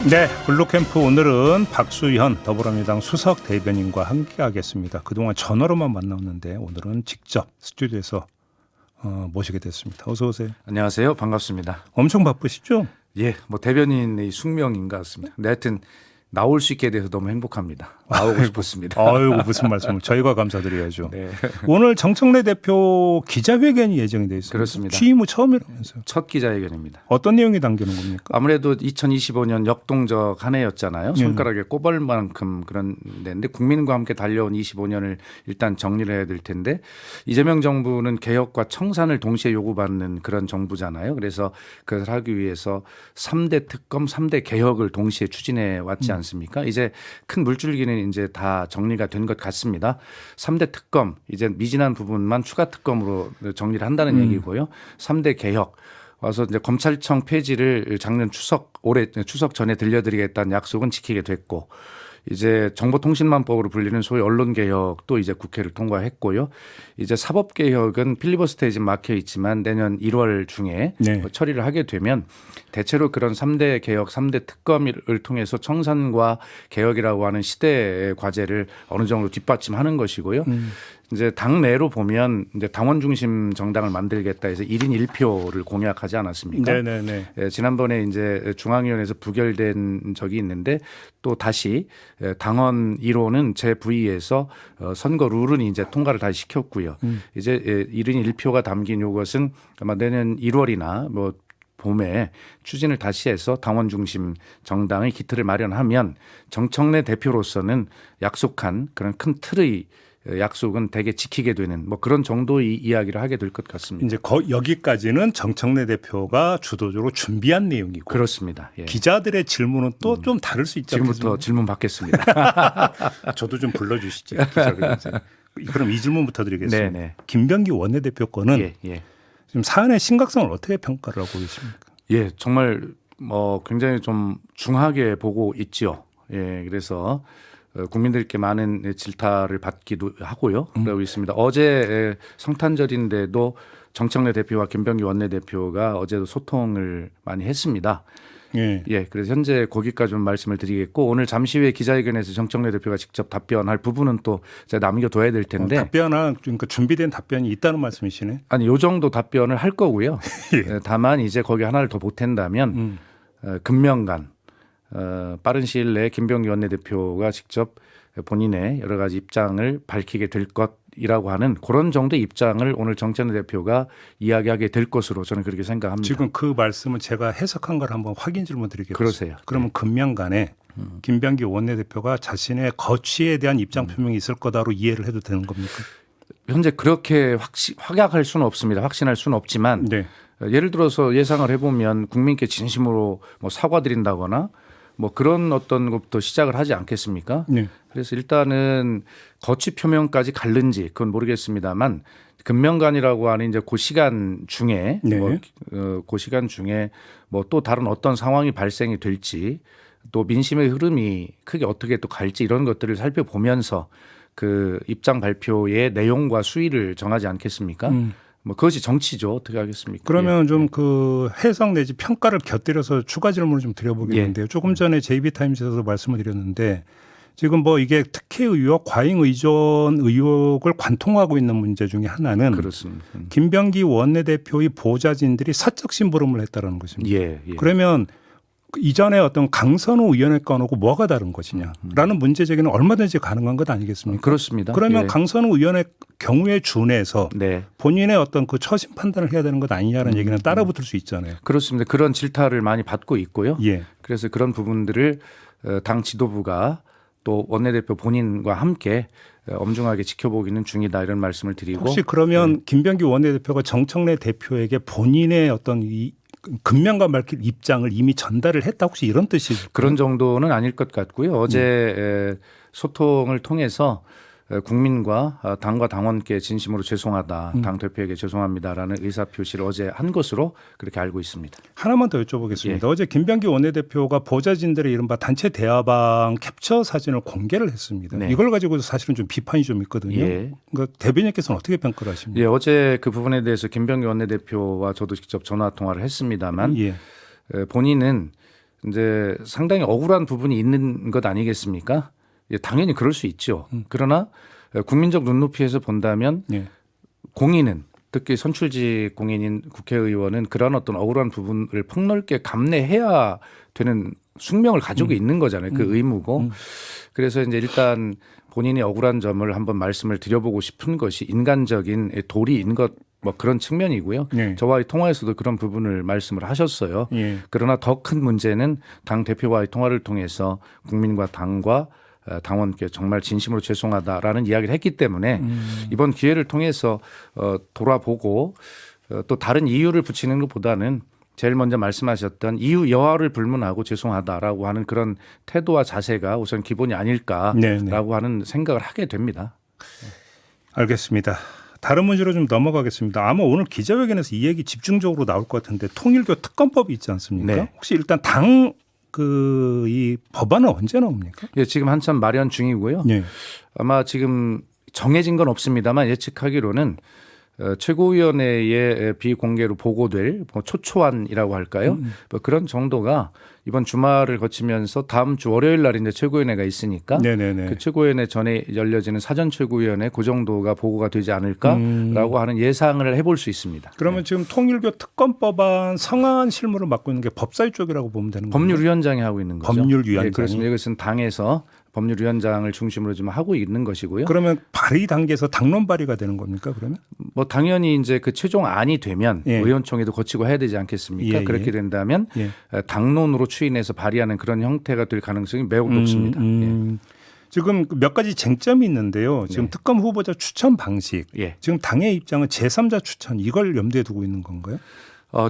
네, 블루캠프 오늘은 박수현 더불어민주당 수석 대변인과 함께하겠습니다. 그동안 전화로만 만났는데 오늘은 직접 스튜디오에서 모시게 됐습니다. 어서 오세요. 안녕하세요. 반갑습니다. 엄청 바쁘시죠? 예, 뭐 대변인의 숙명인 것 같습니다. 근데 하여튼 나올 수 있게 돼서 너무 행복합니다. 나오고 싶었습니다. 아이고 무슨 말씀을 저희가 감사드려야죠. 네. 오늘 정청래 대표 기자회견이 예정이 되어 있습니다. 그렇습니다. 취임 후 처음이라면서요. 첫 기자회견입니다. 어떤 내용이 담기는 겁니까? 아무래도 2025년 역동적 한 해였잖아요. 손가락에 꼽을 만큼 그런 데인데 국민과 함께 달려온 25년을 일단 정리를 해야 될 텐데 이재명 정부는 개혁과 청산을 동시에 요구받는 그런 정부잖아요. 그래서 그것을 하기 위해서 3대 특검, 3대 개혁을 동시에 추진해 왔지 않습니까? 이제 큰 물줄기는 이제 다 정리가 된 것 같습니다. 3대 특검, 이제 미진한 부분만 추가 특검으로 정리를 한다는 얘기고요. 3대 개혁. 와서 이제 검찰청 폐지를 작년 올해 추석 전에 들려드리겠다는 약속은 지키게 됐고 이제 정보통신망법으로 불리는 소위 언론개혁도 이제 국회를 통과했고요. 이제 사법개혁은 필리버스터에 지금 막혀 있지만 내년 1월 중에 네. 처리를 하게 되면 대체로 그런 3대 개혁, 3대 특검을 통해서 청산과 개혁이라고 하는 시대의 과제를 어느 정도 뒷받침하는 것이고요. 이제 당내로 보면 이제 당원 중심 정당을 만들겠다 해서 1인 1표를 공약하지 않았습니까? 네네네. 예, 지난번에 이제 중앙위원회에서 부결된 적이 있는데 또 다시 당원 1호는 제 부위에서 선거 룰은 이제 통과를 다시 시켰고요. 이제 1인 1표가 담긴 이것은 아마 내년 1월이나 뭐 봄에 추진을 다시 해서 당원 중심 정당의 기틀을 마련하면 정청래 대표로서는 약속한 그런 큰 틀의 약속은 대개 지키게 되는 뭐 그런 정도의 이야기를 하게 될 것 같습니다. 이제 여기까지는 정청래 대표가 주도적으로 준비한 내용이고 그렇습니다. 예. 기자들의 질문은 또 좀 다를 수 있죠. 지금부터 질문 받겠습니다. 저도 좀 불러주시죠. 그럼 이 질문부터 드리겠습니다. 네네. 김병기 원내대표 거는 예, 예. 지금 사안의 심각성을 어떻게 평가를 하고 계십니까? 예, 정말 굉장히 좀 중하게 보고 있지요. 예, 그래서 국민들께 많은 질타를 받기도 하고요. 그러고 있습니다. 어제 성탄절인데도 정청래 대표와 김병기 원내대표가 어제도 소통을 많이 했습니다. 예. 예, 그래서 현재 거기까지 좀 말씀을 드리겠고 오늘 잠시 후에 기자회견에서 정청래 대표가 직접 답변할 부분은 또 제가 남겨둬야 될 텐데 답변은 그러니까 준비된 답변이 있다는 말씀이시네. 아니 요 정도 답변을 할 거고요. 예. 다만 이제 거기 하나를 더 보탠다면 금명간 빠른 시일 내에 김병기 원내대표가 직접 본인의 여러 가지 입장을 밝히게 될 것이라고 하는 그런 정도의 입장을 오늘 정청래 대표가 이야기하게 될 것으로 저는 그렇게 생각합니다. 지금 그 말씀은 제가 해석한 걸 한번 확인 질문 드리겠습니다. 그러세요. 그러면 금명간에 김병기 원내대표가 자신의 거취에 대한 입장 표명이 있을 거다로 이해를 해도 되는 겁니까? 현재 그렇게 확약할 수는 없습니다. 확신할 수는 없지만 네. 예를 들어서 예상을 해보면 국민께 진심으로 뭐 사과드린다거나 뭐 그런 어떤 것부터 시작을 하지 않겠습니까? 네. 그래서 일단은 거취 표명까지 갈는지 그건 모르겠습니다만 금명간이라고 하는 이제 그 시간 중에 네. 그 시간 중에 뭐 또 다른 어떤 상황이 발생이 될지 또 민심의 흐름이 크게 어떻게 또 갈지 이런 것들을 살펴보면서 그 입장 발표의 내용과 수위를 정하지 않겠습니까? 뭐 그것이 정치죠. 어떻게 하겠습니까? 그러면 좀 그 해석 내지 평가를 곁들여서 추가 질문을 좀 드려보겠는데요. 조금 전에 JB타임즈에서 말씀을 드렸는데 지금 뭐 이게 특혜 의혹, 과잉 의존 의혹을 관통하고 있는 문제 중에 하나는 그렇습니다. 김병기 원내대표의 보좌진들이 사적 심부름을 했다는 것입니다. 예, 예. 그러면 이전에 어떤 강선우 의원의 건하고 뭐가 다른 것이냐라는 문제 제기는 얼마든지 가능한 것 아니겠습니까? 그렇습니다. 그러면 예. 강선우 의원의 경우에 준해서 네. 본인의 어떤 그 처신 판단을 해야 되는 것 아니냐는 얘기는 따라붙을 수 있잖아요. 그렇습니다. 그런 질타를 많이 받고 있고요. 예. 그래서 그런 부분들을 당 지도부가 또 원내대표 본인과 함께 엄중하게 지켜보기는 중이다 이런 말씀을 드리고 혹시 그러면 김병기 원내대표가 정청래 대표에게 본인의 어떤 이 근면과 밝힐 입장을 이미 전달을 했다 혹시 이런 뜻일까요? 그런 정도는 아닐 것 같고요. 어제 소통을 통해서 국민과 당과 당원께 진심으로 죄송하다. 당 대표에게 죄송합니다라는 의사표시를 어제 한 것으로 그렇게 알고 있습니다. 하나만 더 여쭤보겠습니다. 예. 어제 김병기 원내대표가 보좌진들의 이른바 단체 대화방 캡처 사진을 공개를 했습니다. 네. 이걸 가지고 사실은 좀 비판이 좀 있거든요. 예. 그러니까 대변인께서는 어떻게 평가를 하십니까? 예, 어제 그 부분에 대해서 김병기 원내대표와 저도 직접 전화 통화를 했습니다만 예. 본인은 이제 상당히 억울한 부분이 있는 것 아니겠습니까? 예, 당연히 그럴 수 있죠. 그러나 국민적 눈높이에서 본다면 예. 공인은 특히 선출직 공인인 국회의원은 그런 어떤 억울한 부분을 폭넓게 감내해야 되는 숙명을 가지고 있는 거잖아요. 그 의무고. 그래서 이제 일단 본인이 억울한 점을 한번 말씀을 드려보고 싶은 것이 인간적인 도리인 것 뭐 그런 측면이고요. 예. 저와의 통화에서도 그런 부분을 말씀을 하셨어요. 예. 그러나 더 큰 문제는 당 대표와의 통화를 통해서 국민과 당과 당원께 정말 진심으로 죄송하다라는 이야기를 했기 때문에 이번 기회를 통해서 돌아보고 또 다른 이유를 붙이는 것보다는 제일 먼저 말씀하셨던 이유 여하를 불문하고 죄송하다라고 하는 그런 태도와 자세가 우선 기본이 아닐까라고 네네. 하는 생각을 하게 됩니다. 알겠습니다. 다른 문제로 좀 넘어가겠습니다. 아마 오늘 기자회견에서 이 얘기 집중적으로 나올 것 같은데 통일교 특검법이 있지 않습니까? 네. 혹시 일단 이 법안은 언제 나옵니까? 예, 지금 한참 마련 중이고요. 네. 아마 지금 정해진 건 없습니다만 예측하기로는 최고위원회에 비공개로 보고될 뭐 초초안이라고 할까요? 뭐 그런 정도가 이번 주말을 거치면서 다음 주 월요일 날 이제 최고위원회가 있으니까 네네네. 그 최고위원회 전에 열려지는 사전 최고위원회 그 정도가 보고가 되지 않을까라고 하는 예상을 해볼 수 있습니다. 그러면 지금 통일교 특검법안 성안 실무를 맡고 있는 게 법사위 쪽이라고 보면 되는 거예요? 법률위원장이 하고 있는 거죠. 법률위원장이? 네, 그렇습니다. 이것은 당에서 법률위원장을 중심으로 좀 하고 있는 것이고요. 그러면 발의 단계에서 당론 발의가 되는 겁니까? 그러면? 뭐 당연히 이제 그 최종안이 되면 예. 의원총회도 거치고 해야 되지 않겠습니까? 예, 예. 그렇게 된다면 예. 당론으로 추인해서 발의하는 그런 형태가 될 가능성이 매우 높습니다. 예. 지금 몇 가지 쟁점이 있는데요. 지금 네. 특검 후보자 추천 방식. 예. 지금 당의 입장은 제3자 추천 이걸 염두에 두고 있는 건가요?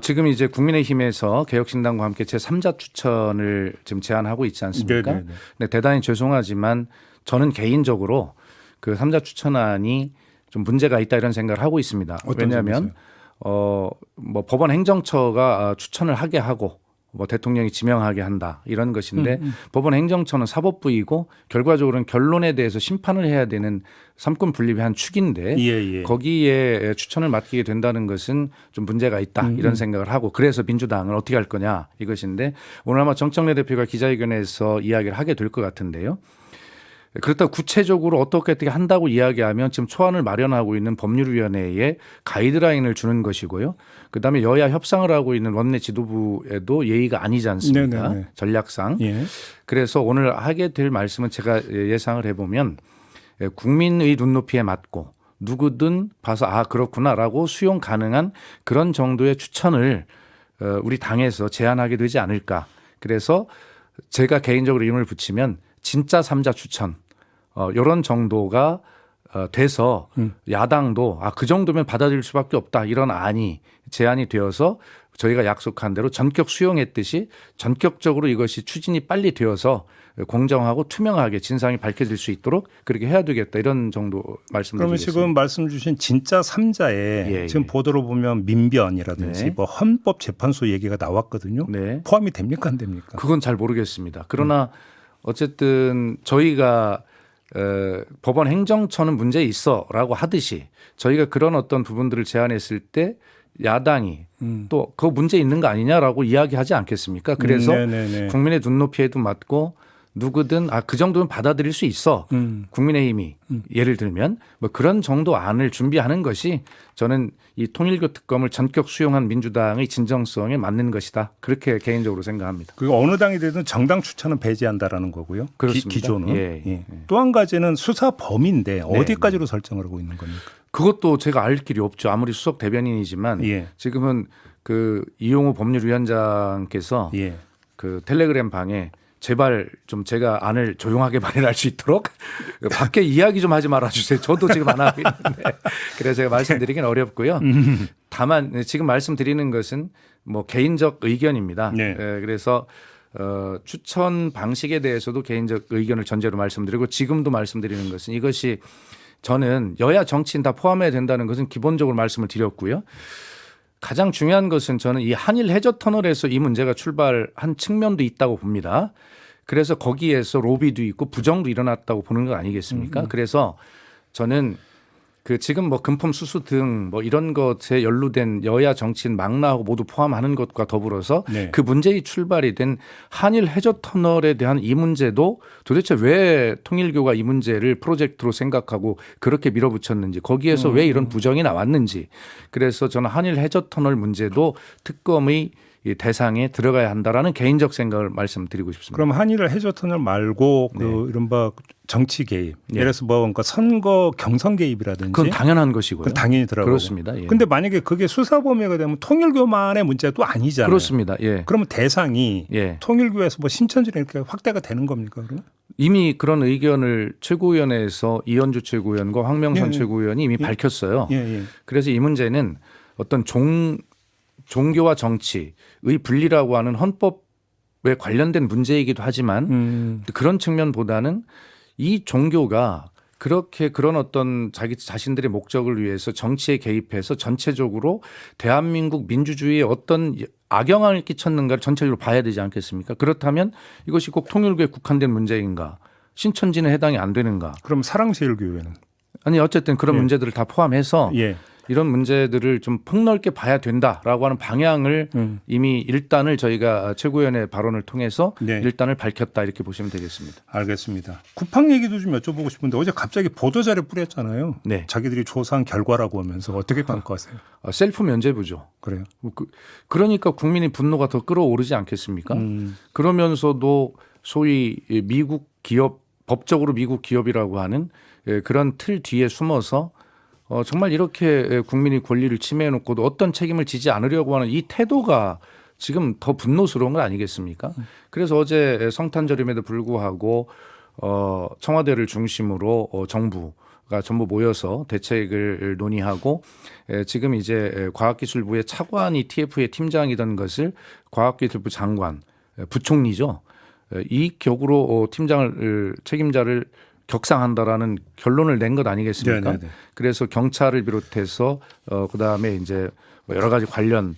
지금 이제 국민의힘에서 개혁신당과 함께 제3자 추천을 지금 제안하고 있지 않습니까? 네네네. 네, 대단히 죄송하지만 저는 개인적으로 그 3자 추천안이 좀 문제가 있다 이런 생각을 하고 있습니다. 어떤 왜냐하면 뭐 법원 행정처가 추천을 하게 하고 뭐 대통령이 지명하게 한다 이런 것인데 법원 행정처는 사법부이고 결과적으로는 결론에 대해서 심판을 해야 되는 삼권 분립의 한 축인데 예. 거기에 추천을 맡기게 된다는 것은 좀 문제가 있다 이런 생각을 하고 그래서 민주당은 어떻게 할 거냐 이것인데 오늘 아마 정청래 대표가 기자회견에서 이야기를 하게 될 것 같은데요. 그렇다고 구체적으로 어떻게 한다고 이야기하면 지금 초안을 마련하고 있는 법률위원회에 가이드라인을 주는 것이고요. 그다음에 여야 협상을 하고 있는 원내 지도부에도 예의가 아니지 않습니까? 네네네. 전략상. 예. 그래서 오늘 하게 될 말씀은 제가 예상을 해보면 국민의 눈높이에 맞고 누구든 봐서 아 그렇구나라고 수용 가능한 그런 정도의 추천을 우리 당에서 제안하게 되지 않을까. 그래서 제가 개인적으로 이름을 붙이면 진짜 3자 추천 이런 정도가 돼서 야당도 그 정도면 받아들일 수밖에 없다 이런 안이 제안이 되어서 저희가 약속한 대로 전격 수용했듯이 전격적으로 이것이 추진이 빨리 되어서 공정하고 투명하게 진상이 밝혀질 수 있도록 그렇게 해야 되겠다 이런 정도 말씀드리겠습니다. 그러면 지금 말씀 주신 진짜 3자에 예. 지금 보도로 보면 민변이라든지 네. 뭐 헌법재판소 얘기가 나왔거든요. 네. 포함이 됩니까 안 됩니까? 그건 잘 모르겠습니다. 그러나 어쨌든 저희가 법원 행정처는 문제 있어라고 하듯이 저희가 그런 어떤 부분들을 제안했을 때 야당이 또 그 문제 있는 거 아니냐라고 이야기하지 않겠습니까? 그래서 네네네. 국민의 눈높이에도 맞고 누구든 그 정도는 받아들일 수 있어. 국민의힘이 예를 들면 뭐 그런 정도 안을 준비하는 것이 저는 이 통일교 특검을 전격 수용한 민주당의 진정성에 맞는 것이다. 그렇게 개인적으로 생각합니다. 그 어느 당이 되든 정당 추천은 배제한다라는 거고요. 그렇습니다. 기조는. 예. 또 한 가지는 수사 범위인데 어디까지로 설정을 하고 있는 겁니까? 그것도 제가 알 길이 없죠. 아무리 수석 대변인이지만 예. 지금은 그 이용우 법률위원장께서 예. 그 텔레그램 방에 제발 좀 제가 안을 조용하게 마련할 수 있도록 밖에 이야기 좀 하지 말아주세요. 저도 지금 안 하고 있는데 그래서 제가 말씀드리긴 어렵고요. 다만 지금 말씀드리는 것은 뭐 개인적 의견입니다. 네. 그래서 추천 방식에 대해서도 개인적 의견을 전제로 말씀드리고 지금도 말씀드리는 것은 이것이 저는 여야 정치인 다 포함해야 된다는 것은 기본적으로 말씀을 드렸고요. 가장 중요한 것은 저는 이 한일 해저 터널에서 이 문제가 출발한 측면도 있다고 봅니다. 그래서 거기에서 로비도 있고 부정도 일어났다고 보는 거 아니겠습니까? 그래서 저는 그 지금 뭐 금품 수수 등 뭐 이런 것에 연루된 여야 정치인 망라하고 모두 포함하는 것과 더불어서 네. 그 문제의 출발이 된 한일 해저 터널에 대한 이 문제도 도대체 왜 통일교가 이 문제를 프로젝트로 생각하고 그렇게 밀어붙였는지 거기에서 왜 이런 부정이 나왔는지 그래서 저는 한일 해저 터널 문제도 특검의 이 대상에 들어가야 한다라는 개인적 생각을 말씀드리고 싶습니다. 그럼 한일 해저 터널 말고 그 이른바 정치 개입, 예를 들어서 뭐 그러니까 선거 경선 개입이라든지 그건 당연한 것이고요. 그건 당연히 들어가고. 그렇습니다. 예. 근데 만약에 그게 수사 범위가 되면 통일교만의 문제도 아니잖아요. 그렇습니다. 예. 그러면 대상이 예. 통일교에서 뭐 신천지로 이렇게 확대가 되는 겁니까? 그러면? 이미 그런 의견을 최고위원회에서 이현주 최고위원과 황명선 예, 예. 최고위원이 이미 밝혔어요. 예, 예. 그래서 이 문제는 어떤 종교와 정치의 분리라고 하는 헌법에 관련된 문제이기도 하지만 그런 측면보다는 이 종교가 그렇게 그런 어떤 자기 자신들의 목적을 위해서 정치에 개입해서 전체적으로 대한민국 민주주의에 어떤 악영향을 끼쳤는가를 전체적으로 봐야 되지 않겠습니까? 그렇다면 이것이 꼭 통일교에 국한된 문제인가? 신천지는 해당이 안 되는가? 그럼 사랑제일교회는? 아니 어쨌든 그런 예. 문제들을 다 포함해서 예. 이런 문제들을 좀 폭넓게 봐야 된다라고 하는 방향을 이미 일단을 저희가 최고위원회 발언을 통해서 네. 일단을 밝혔다 이렇게 보시면 되겠습니다. 알겠습니다. 쿠팡 얘기도 좀 여쭤보고 싶은데 어제 갑자기 보도자료 뿌렸잖아요. 네. 자기들이 조사한 결과라고 하면서 어떻게 평가하세요? 셀프 면죄부죠. 그래요? 그러니까 국민의 분노가 더 끌어오르지 않겠습니까? 그러면서도 소위 미국 기업 법적으로 미국 기업이라고 하는 그런 틀 뒤에 숨어서 정말 이렇게 국민의 권리를 침해해놓고도 어떤 책임을 지지 않으려고 하는 이 태도가 지금 더 분노스러운 건 아니겠습니까? 그래서 어제 성탄절임에도 불구하고 청와대를 중심으로 정부가 전부 모여서 대책을 논의하고 지금 이제 과학기술부의 차관이 TF의 팀장이던 것을 과학기술부 장관, 부총리죠. 이 격으로 팀장을 책임자를 격상한다라는 결론을 낸 것 아니겠습니까? 네네네. 그래서 경찰을 비롯해서 그다음에 이제 여러 가지 관련의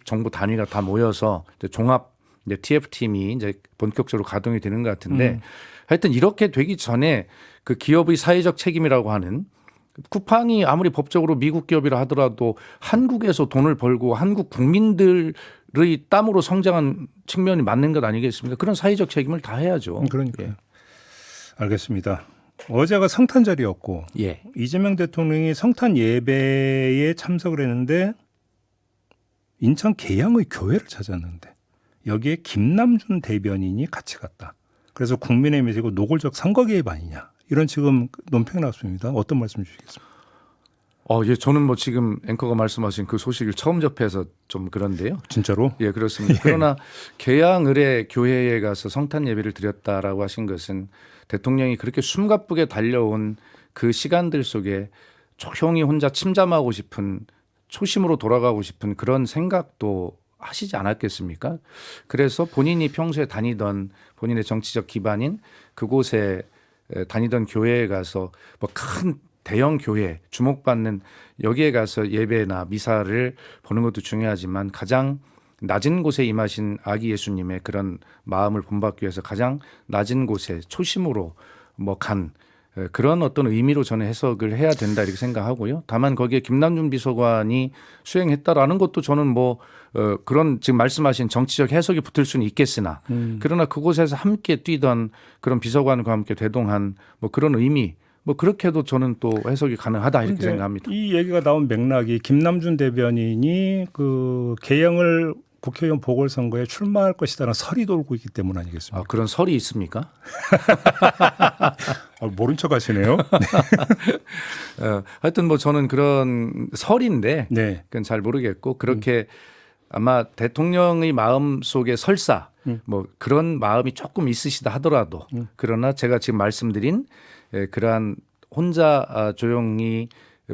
정부 단위가 다 모여서 이제 종합 이제 TF팀이 이제 본격적으로 가동이 되는 것 같은데 하여튼 이렇게 되기 전에 그 기업의 사회적 책임이라고 하는 쿠팡이 아무리 법적으로 미국 기업이라 하더라도 한국에서 돈을 벌고 한국 국민들의 땀으로 성장한 측면이 맞는 것 아니겠습니까? 그런 사회적 책임을 다 해야죠. 그러니까요. 예. 알겠습니다. 어제가 성탄절이었고 예. 이재명 대통령이 성탄 예배에 참석을 했는데 인천 계양의 교회를 찾았는데 여기에 김남준 대변인이 같이 갔다. 그래서 국민의힘이 지금 노골적 선거 개입 아니냐 이런 지금 논평이 나왔습니다. 어떤 말씀 주시겠습니까? 예, 저는 뭐 지금 앵커가 말씀하신 그 소식을 처음 접해서 좀 그런데요. 진짜로? 예, 그렇습니다. 그러나 계양을의 교회에 가서 성탄 예배를 드렸다라고 하신 것은 대통령이 그렇게 숨가쁘게 달려온 그 시간들 속에 조용히 혼자 침잠하고 싶은 초심으로 돌아가고 싶은 그런 생각도 하시지 않았겠습니까? 그래서 본인이 평소에 다니던 본인의 정치적 기반인 그곳에 다니던 교회에 가서 뭐 큰 대형 교회 주목받는 여기에 가서 예배나 미사를 보는 것도 중요하지만 가장 낮은 곳에 임하신 아기 예수님의 그런 마음을 본받기 위해서 가장 낮은 곳에 초심으로 뭐 간 그런 어떤 의미로 저는 해석을 해야 된다 이렇게 생각하고요. 다만 거기에 김남준 비서관이 수행했다라는 것도 저는 뭐 그런 지금 말씀하신 정치적 해석이 붙을 수는 있겠으나 그러나 그곳에서 함께 뛰던 그런 비서관과 함께 대동한 뭐 그런 의미 뭐 그렇게도 저는 또 해석이 가능하다 이렇게 생각합니다. 이 얘기가 나온 맥락이 김남준 대변인이 그 계양을 국회의원 보궐선거에 출마할 것이라는 설이 돌고 있기 때문 아니겠습니까? 그런 설이 있습니까? 모른 척 하시네요. 하여튼 뭐 저는 그런 설인데 네. 그건 잘 모르겠고 그렇게 아마 대통령의 마음 속에 설사 뭐 그런 마음이 조금 있으시다 하더라도 그러나 제가 지금 말씀드린 그러한 혼자 조용히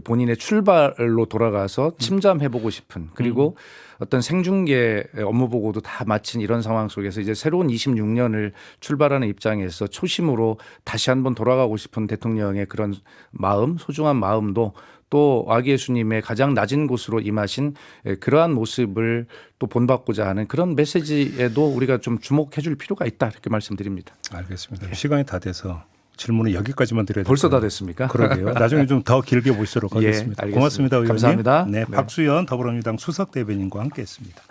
본인의 출발로 돌아가서 침잠해보고 싶은 그리고 어떤 생중계 업무 보고도 다 마친 이런 상황 속에서 이제 새로운 26년을 출발하는 입장에서 초심으로 다시 한번 돌아가고 싶은 대통령의 그런 마음, 소중한 마음도 또 아기 예수님의 가장 낮은 곳으로 임하신 그러한 모습을 또 본받고자 하는 그런 메시지에도 우리가 좀 주목해 줄 필요가 있다 이렇게 말씀드립니다. 알겠습니다. 시간이 다 돼서 질문은 여기까지만 드려야 벌써 될까요? 다 됐습니까? 그러게요. 나중에 좀 더 길게 모시도록 예, 하겠습니다. 알겠습니다. 고맙습니다, 의원님. 감사합니다. 네, 네. 박수현 더불어민주당 수석 대변인과 함께했습니다.